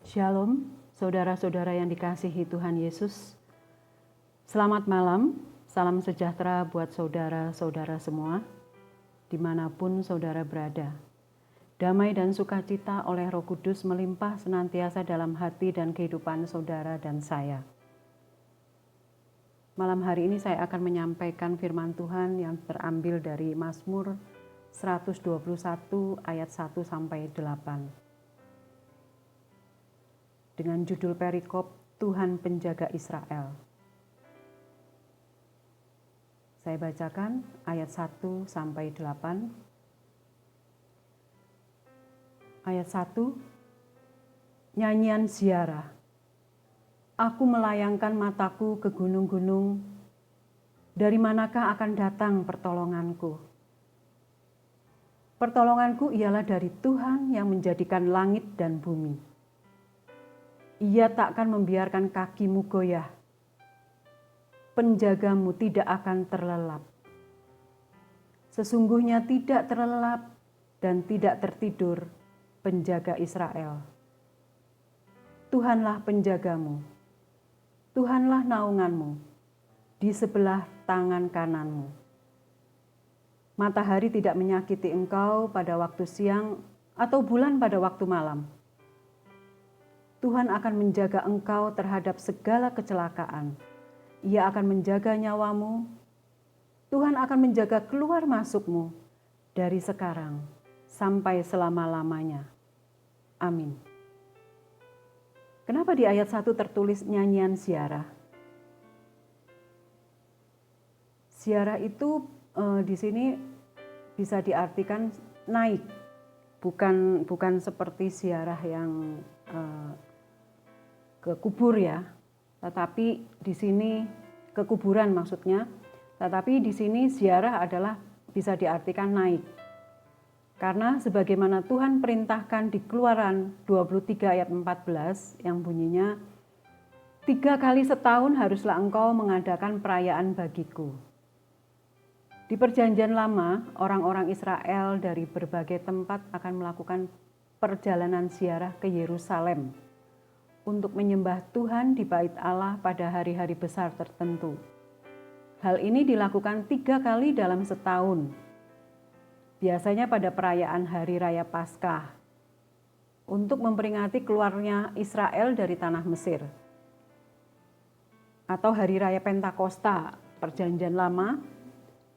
Shalom, saudara-saudara yang dikasihi Tuhan Yesus. Selamat malam, salam sejahtera buat saudara-saudara semua, dimanapun saudara berada. Damai dan sukacita oleh Roh Kudus melimpah senantiasa dalam hati dan kehidupan saudara dan saya. Malam hari ini saya akan menyampaikan firman Tuhan yang terambil dari Mazmur 121 ayat 1 sampai 8. Dengan judul perikop Tuhan Penjaga Israel. Saya bacakan ayat 1 sampai 8. Ayat 1, nyanyian ziarah. Aku melayangkan mataku ke gunung-gunung, dari manakah akan datang pertolonganku? Pertolonganku ialah dari Tuhan yang menjadikan langit dan bumi. Ia tak akan membiarkan kakimu goyah. Penjagamu tidak akan terlelap. Sesungguhnya tidak terlelap dan tidak tertidur penjaga Israel. Tuhanlah penjagamu. Tuhanlah naunganmu di sebelah tangan kananmu. Matahari tidak menyakiti engkau pada waktu siang atau bulan pada waktu malam. Tuhan akan menjaga engkau terhadap segala kecelakaan. Ia akan menjaga nyawamu. Tuhan akan menjaga keluar masukmu dari sekarang sampai selama-lamanya. Amin. Kenapa di ayat 1 tertulis nyanyian ziarah? Ziarah itu di sini bisa diartikan naik. Bukan seperti ziarah yang ke kubur ya, tetapi di sini ke kuburan maksudnya, tetapi di sini ziarah adalah bisa diartikan naik. Karena sebagaimana Tuhan perintahkan di Keluaran 23 ayat 14 yang bunyinya, 3 kali setahun haruslah engkau mengadakan perayaan bagiku. Di Perjanjian Lama, orang-orang Israel dari berbagai tempat akan melakukan perjalanan ziarah ke Yerusalem untuk menyembah Tuhan di Bait Allah pada hari-hari besar tertentu. Hal ini dilakukan 3 kali dalam setahun. Biasanya pada perayaan Hari Raya Paskah untuk memperingati keluarnya Israel dari tanah Mesir. Atau Hari Raya Pentakosta, Perjanjian Lama,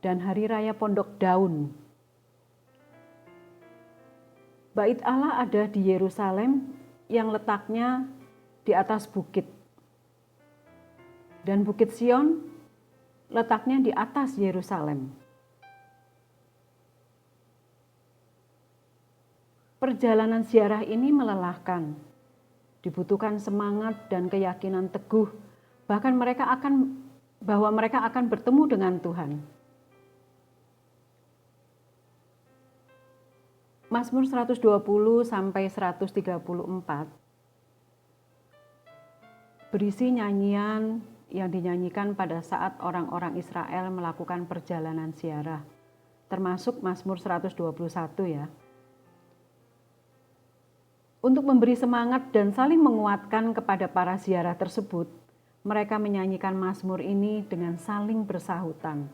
dan Hari Raya Pondok Daun. Bait Allah ada di Yerusalem yang letaknya di atas bukit. Dan Bukit Sion letaknya di atas Yerusalem. Perjalanan ziarah ini melelahkan. Dibutuhkan semangat dan keyakinan teguh, bahkan bahwa mereka akan bertemu dengan Tuhan. Mazmur 120 sampai 134 berisi nyanyian yang dinyanyikan pada saat orang-orang Israel melakukan perjalanan ziarah, termasuk Mazmur 121 ya. Untuk memberi semangat dan saling menguatkan kepada para ziarah tersebut, mereka menyanyikan Mazmur ini dengan saling bersahutan.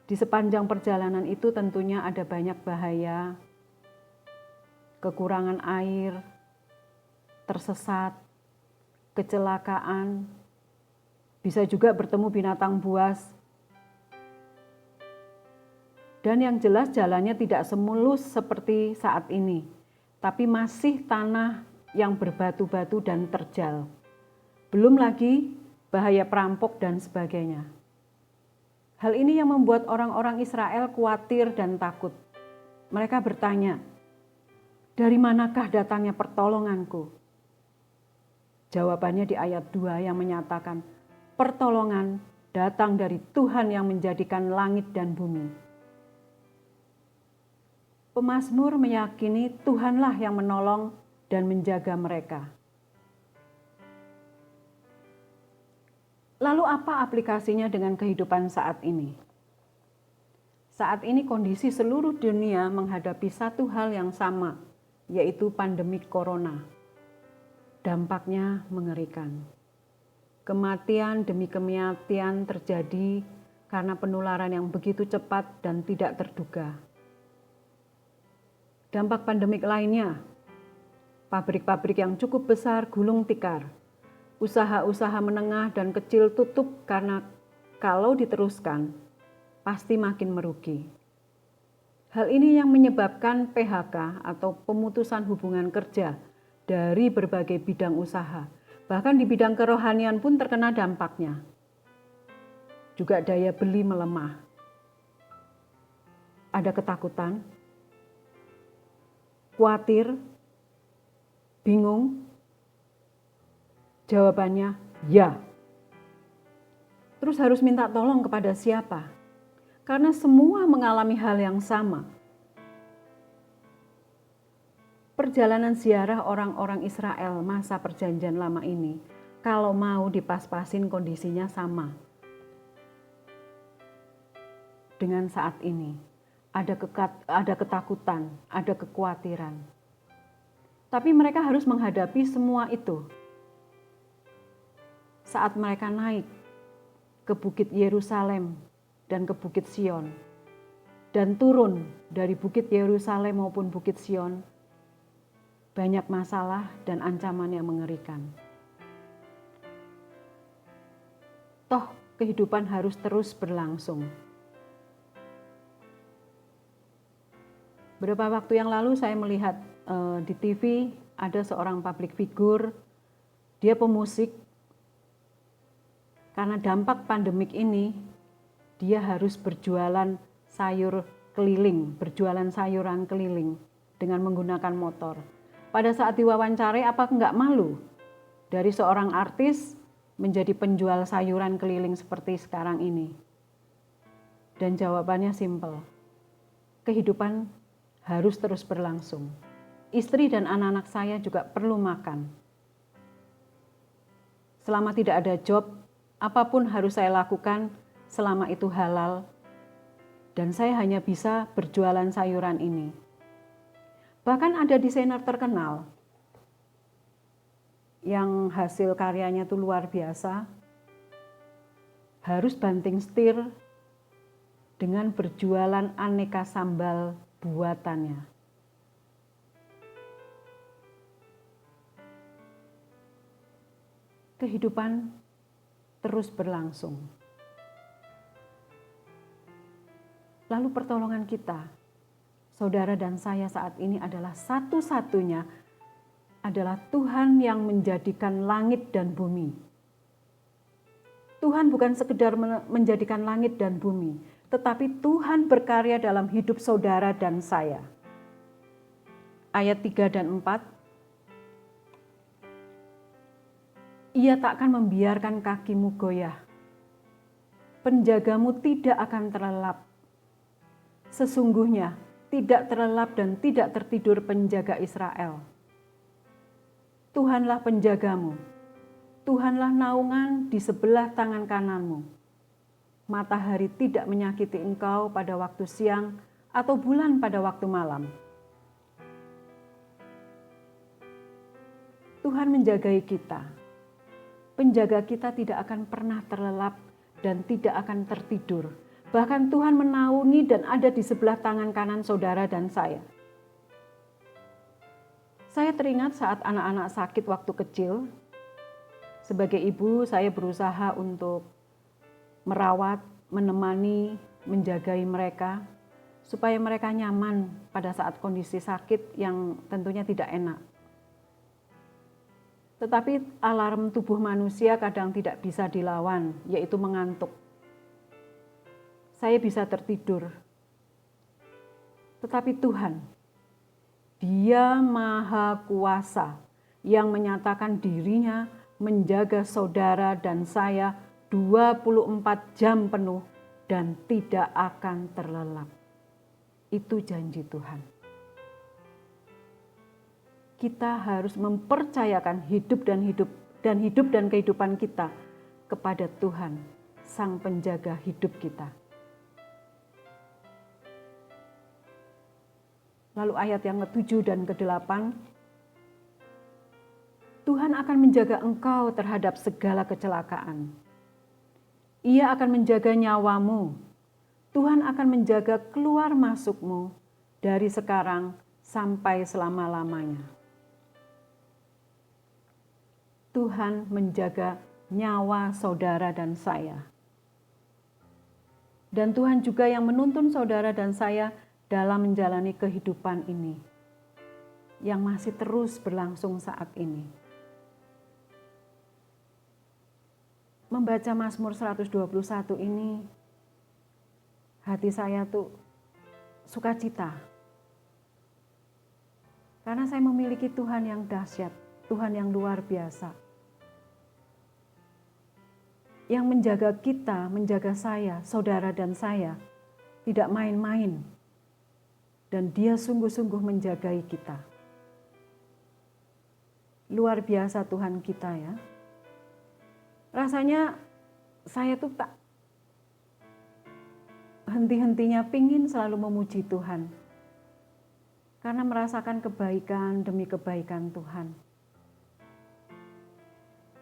Di sepanjang perjalanan itu tentunya ada banyak bahaya, kekurangan air, tersesat, kecelakaan, bisa juga bertemu binatang buas. Dan yang jelas jalannya tidak semulus seperti saat ini, tapi masih tanah yang berbatu-batu dan terjal. Belum lagi bahaya perampok dan sebagainya. Hal ini yang membuat orang-orang Israel khawatir dan takut. Mereka bertanya, dari manakah datangnya pertolonganku? Jawabannya di ayat 2 yang menyatakan, pertolongan datang dari Tuhan yang menjadikan langit dan bumi. Pemazmur meyakini Tuhanlah yang menolong dan menjaga mereka. Lalu apa aplikasinya dengan kehidupan saat ini? Saat ini kondisi seluruh dunia menghadapi satu hal yang sama, yaitu pandemi corona. Dampaknya mengerikan. Kematian demi kematian terjadi karena penularan yang begitu cepat dan tidak terduga. Dampak pandemik lainnya, pabrik-pabrik yang cukup besar gulung tikar. Usaha-usaha menengah dan kecil tutup karena kalau diteruskan, pasti makin merugi. Hal ini yang menyebabkan PHK atau pemutusan hubungan kerja dari berbagai bidang usaha. Bahkan di bidang kerohanian pun terkena dampaknya. Juga daya beli melemah. Ada ketakutan, khawatir, bingung. Jawabannya ya. Terus harus minta tolong kepada siapa? Karena semua mengalami hal yang sama. Perjalanan ziarah orang-orang Israel masa perjanjian lama ini, kalau mau dipas-pasin kondisinya sama. Dengan saat ini, ada ketakutan, ada kekhawatiran. Tapi mereka harus menghadapi semua itu. Saat mereka naik ke Bukit Yerusalem dan ke Bukit Sion, dan turun dari Bukit Yerusalem maupun Bukit Sion, banyak masalah dan ancaman yang mengerikan. Toh kehidupan harus terus berlangsung. Beberapa waktu yang lalu saya melihat di TV ada seorang public figure, dia pemusik. Karena dampak pandemik ini, dia harus berjualan sayur keliling, berjualan sayuran keliling dengan menggunakan motor. Pada saat diwawancarai, apa enggak malu dari seorang artis menjadi penjual sayuran keliling seperti sekarang ini? Dan jawabannya simpel, kehidupan harus terus berlangsung. Istri dan anak-anak saya juga perlu makan. Selama tidak ada job, apapun harus saya lakukan selama itu halal, dan saya hanya bisa berjualan sayuran ini. Bahkan ada desainer terkenal yang hasil karyanya itu luar biasa, harus banting setir dengan berjualan aneka sambal buatannya. Kehidupan terus berlangsung. Lalu pertolongan kita, saudara dan saya saat ini adalah satu-satunya adalah Tuhan yang menjadikan langit dan bumi. Tuhan bukan sekedar menjadikan langit dan bumi, tetapi Tuhan berkarya dalam hidup saudara dan saya. Ayat 3 dan 4. Ia tak akan membiarkan kakimu goyah. Penjagamu tidak akan terlelap. Sesungguhnya tidak terlelap dan tidak tertidur penjaga Israel. Tuhanlah penjagamu. Tuhanlah naungan di sebelah tangan kananmu. Matahari tidak menyakiti engkau pada waktu siang atau bulan pada waktu malam. Tuhan menjagai kita. Penjaga kita tidak akan pernah terlelap dan tidak akan tertidur. Bahkan Tuhan menaungi dan ada di sebelah tangan kanan saudara dan saya. Saya teringat saat anak-anak sakit waktu kecil. Sebagai ibu, saya berusaha untuk merawat, menemani, menjagai mereka, supaya mereka nyaman pada saat kondisi sakit yang tentunya tidak enak. Tetapi alarm tubuh manusia kadang tidak bisa dilawan, yaitu mengantuk. Saya bisa tertidur. Tetapi Tuhan, Dia Maha Kuasa yang menyatakan dirinya menjaga saudara dan saya 24 jam penuh dan tidak akan terlelap. Itu janji Tuhan. Kita harus mempercayakan hidup dan kehidupan kita kepada Tuhan, Sang Penjaga hidup kita. Lalu ayat yang ke-7 dan ke-8, Tuhan akan menjaga engkau terhadap segala kecelakaan. Ia akan menjaga nyawamu. Tuhan akan menjaga keluar masukmu dari sekarang sampai selama-lamanya. Tuhan menjaga nyawa saudara dan saya. Dan Tuhan juga yang menuntun saudara dan saya dalam menjalani kehidupan ini, yang masih terus berlangsung saat ini. Membaca Mazmur 121 ini, hati saya tuh sukacita. Karena saya memiliki Tuhan yang dahsyat, Tuhan yang luar biasa. Yang menjaga kita, menjaga saya, saudara dan saya, tidak main-main. Dan Dia sungguh-sungguh menjagai kita. Luar biasa Tuhan kita ya. Rasanya saya tuh tak henti-hentinya pingin selalu memuji Tuhan. Karena merasakan kebaikan demi kebaikan Tuhan.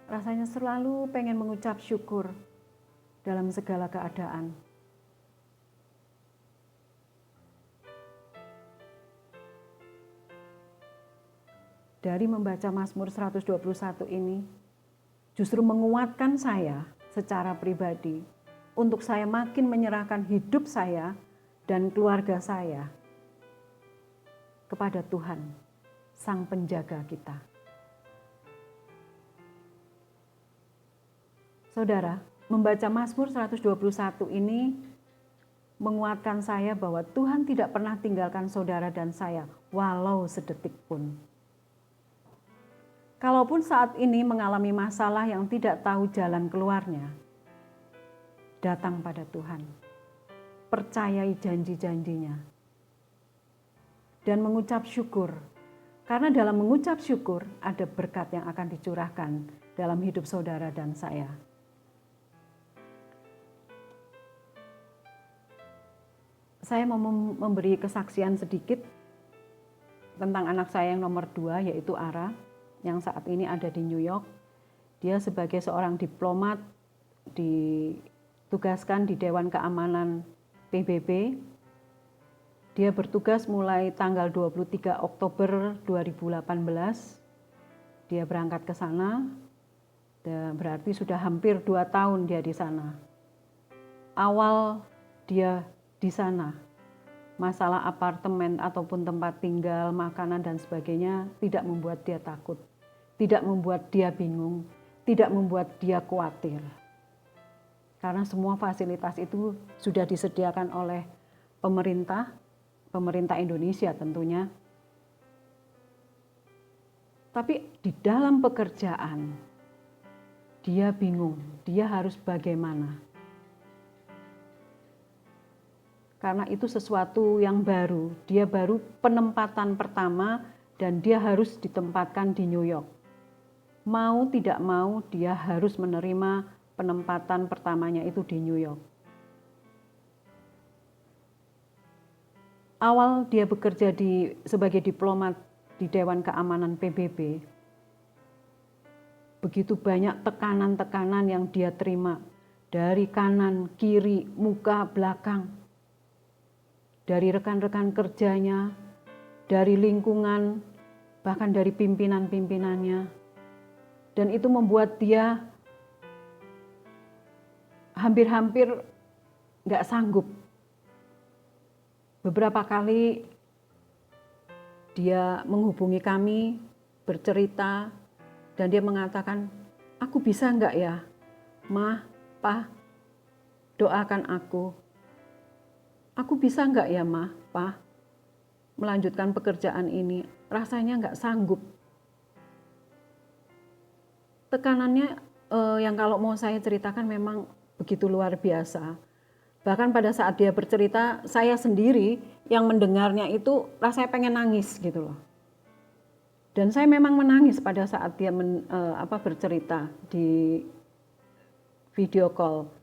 Rasanya selalu pengen mengucap syukur dalam segala keadaan. Dari membaca Mazmur 121 ini, justru menguatkan saya secara pribadi untuk saya makin menyerahkan hidup saya dan keluarga saya kepada Tuhan, Sang Penjaga kita. Saudara, membaca Mazmur 121 ini menguatkan saya bahwa Tuhan tidak pernah tinggalkan saudara dan saya, walau sedetik pun. Kalaupun saat ini mengalami masalah yang tidak tahu jalan keluarnya, datang pada Tuhan. Percayai janji-janjinya. Dan mengucap syukur. Karena dalam mengucap syukur ada berkat yang akan dicurahkan dalam hidup saudara dan saya. Saya mau memberi kesaksian sedikit tentang anak saya yang nomor 2, yaitu Ara, yang saat ini ada di New York. Dia sebagai seorang diplomat ditugaskan di Dewan Keamanan PBB. Dia bertugas mulai tanggal 23 Oktober 2018. Dia berangkat ke sana, dan berarti sudah hampir 2 tahun dia di sana. Awal dia di sana, masalah apartemen ataupun tempat tinggal, makanan dan sebagainya tidak membuat dia takut, tidak membuat dia bingung, tidak membuat dia khawatir. Karena semua fasilitas itu sudah disediakan oleh pemerintah Indonesia tentunya. Tapi di dalam pekerjaan, dia bingung, dia harus bagaimana. Karena itu sesuatu yang baru, dia baru penempatan pertama dan dia harus ditempatkan di New York. Mau tidak mau dia harus menerima penempatan pertamanya itu di New York. Awal dia bekerja sebagai diplomat di Dewan Keamanan PBB, begitu banyak tekanan-tekanan yang dia terima dari kanan, kiri, muka, belakang. Dari rekan-rekan kerjanya, dari lingkungan, bahkan dari pimpinan-pimpinannya. Dan itu membuat dia hampir-hampir nggak sanggup. Beberapa kali dia menghubungi kami, bercerita, dan dia mengatakan, aku bisa nggak ya, Ma, Pa, doakan aku. Aku bisa nggak ya, Ma, Pa, melanjutkan pekerjaan ini? Rasanya nggak sanggup. Tekanannya yang kalau mau saya ceritakan memang begitu luar biasa. Bahkan pada saat dia bercerita, saya sendiri yang mendengarnya itu rasanya pengen nangis gitu loh. Dan saya memang menangis pada saat dia bercerita di video call.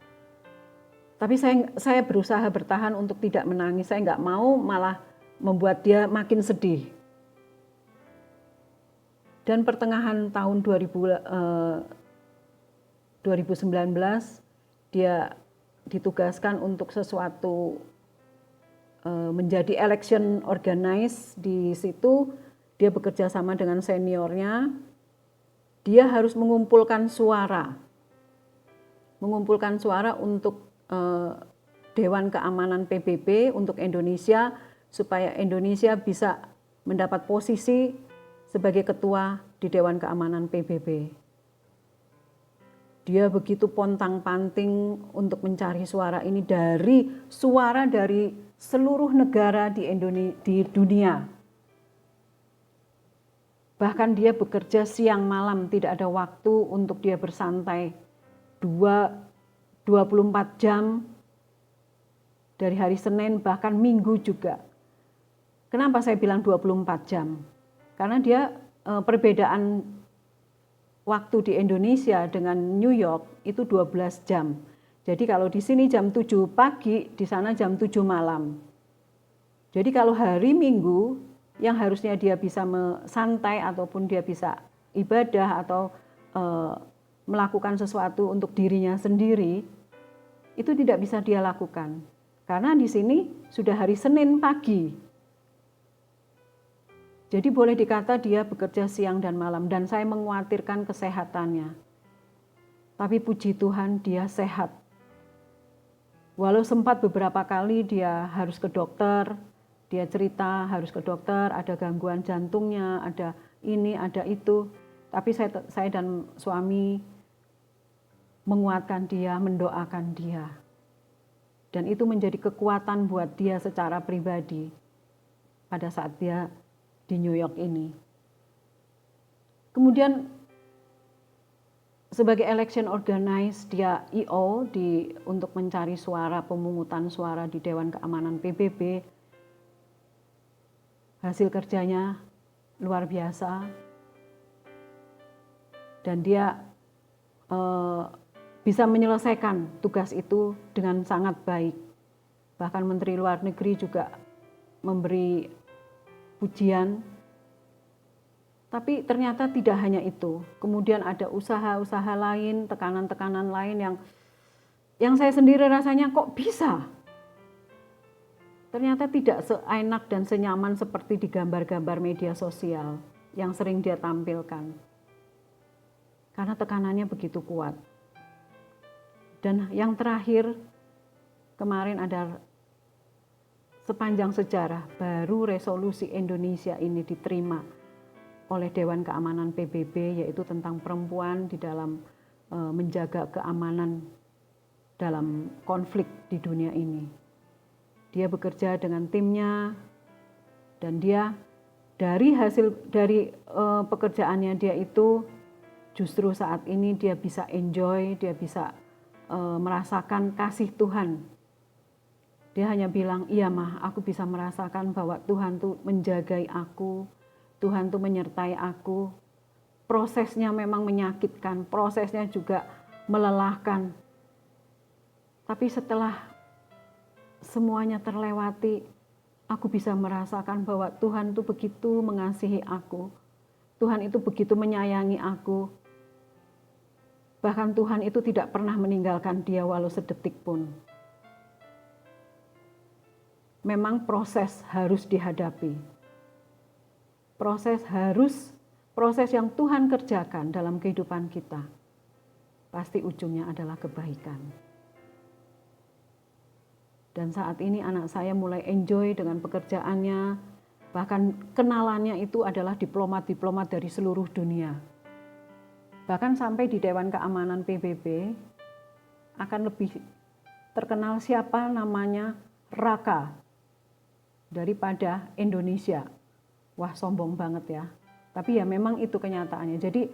Tapi saya berusaha bertahan untuk tidak menangis. Saya nggak mau malah membuat dia makin sedih. Dan pertengahan tahun 2019 dia ditugaskan untuk sesuatu menjadi election organize. Di situ dia bekerja sama dengan seniornya. Dia harus mengumpulkan suara untuk Dewan Keamanan PBB untuk Indonesia, supaya Indonesia bisa mendapat posisi sebagai ketua di Dewan Keamanan PBB. Dia begitu pontang-panting untuk mencari suara ini dari seluruh negara di dunia. Bahkan dia bekerja siang malam, tidak ada waktu untuk dia bersantai. 24 jam dari hari Senin, bahkan Minggu juga. Kenapa saya bilang 24 jam? Karena dia perbedaan waktu di Indonesia dengan New York itu 12 jam. Jadi kalau di sini jam 7 pagi, di sana jam 7 malam. Jadi kalau hari Minggu yang harusnya dia bisa santai ataupun dia bisa ibadah atau melakukan sesuatu untuk dirinya sendiri, itu tidak bisa dia lakukan. Karena di sini sudah hari Senin pagi. Jadi boleh dikata dia bekerja siang dan malam, dan saya mengkhawatirkan kesehatannya. Tapi puji Tuhan dia sehat. Walau sempat beberapa kali dia harus ke dokter, dia cerita harus ke dokter, ada gangguan jantungnya, ada ini, ada itu. Tapi saya dan suami menguatkan dia, mendoakan dia. Dan itu menjadi kekuatan buat dia secara pribadi pada saat dia di New York ini. Kemudian sebagai election organize dia IO untuk mencari suara, pemungutan suara di Dewan Keamanan PBB. Hasil kerjanya luar biasa. Dan dia bisa menyelesaikan tugas itu dengan sangat baik. Bahkan Menteri Luar Negeri juga memberi pujian. Tapi ternyata tidak hanya itu. Kemudian ada usaha-usaha lain, tekanan-tekanan lain yang saya sendiri rasanya kok bisa. Ternyata tidak seenak dan senyaman seperti di gambar-gambar media sosial yang sering dia tampilkan. Karena tekanannya begitu kuat. Dan yang terakhir, kemarin ada sepanjang sejarah baru resolusi Indonesia ini diterima oleh Dewan Keamanan PBB, yaitu tentang perempuan di dalam menjaga keamanan dalam konflik di dunia ini. Dia bekerja dengan timnya, dan dia dari pekerjaannya dia itu justru saat ini dia bisa enjoy, dia bisa merasakan kasih Tuhan. Dia hanya bilang, iya mah, aku bisa merasakan bahwa Tuhan tuh menjagai aku, Tuhan tuh menyertai aku. Prosesnya memang menyakitkan, prosesnya juga melelahkan. Tapi setelah semuanya terlewati, aku bisa merasakan bahwa Tuhan tuh begitu mengasihi aku. Tuhan itu begitu menyayangi aku. Bahkan Tuhan itu tidak pernah meninggalkan dia walau sedetik pun. Memang proses harus dihadapi. Proses yang Tuhan kerjakan dalam kehidupan kita, pasti ujungnya adalah kebaikan. Dan saat ini anak saya mulai enjoy dengan pekerjaannya, bahkan kenalannya itu adalah diplomat-diplomat dari seluruh dunia. Bahkan sampai di Dewan Keamanan PBB akan lebih terkenal siapa namanya Raka daripada Indonesia. Wah, sombong banget ya. Tapi ya memang itu kenyataannya. Jadi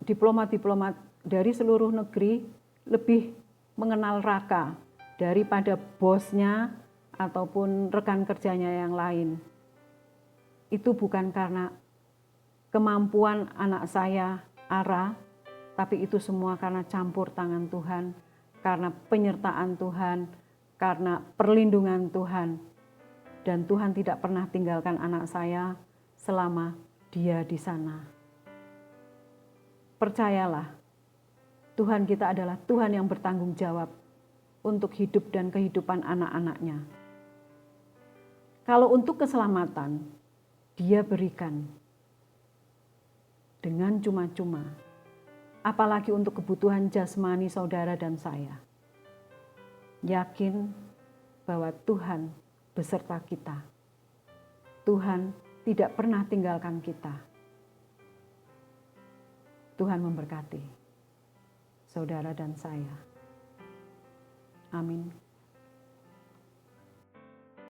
diplomat-diplomat dari seluruh negeri lebih mengenal Raka daripada bosnya ataupun rekan kerjanya yang lain. Itu bukan karena kemampuan anak saya, Ara, tapi itu semua karena campur tangan Tuhan, karena penyertaan Tuhan, karena perlindungan Tuhan. Dan Tuhan tidak pernah tinggalkan anak saya selama dia di sana. Percayalah, Tuhan kita adalah Tuhan yang bertanggung jawab untuk hidup dan kehidupan anak-anaknya. Kalau untuk keselamatan, Dia berikan dengan cuma-cuma. Apalagi untuk kebutuhan jasmani saudara dan saya. Yakin bahwa Tuhan beserta kita. Tuhan tidak pernah tinggalkan kita. Tuhan memberkati saudara dan saya. Amin.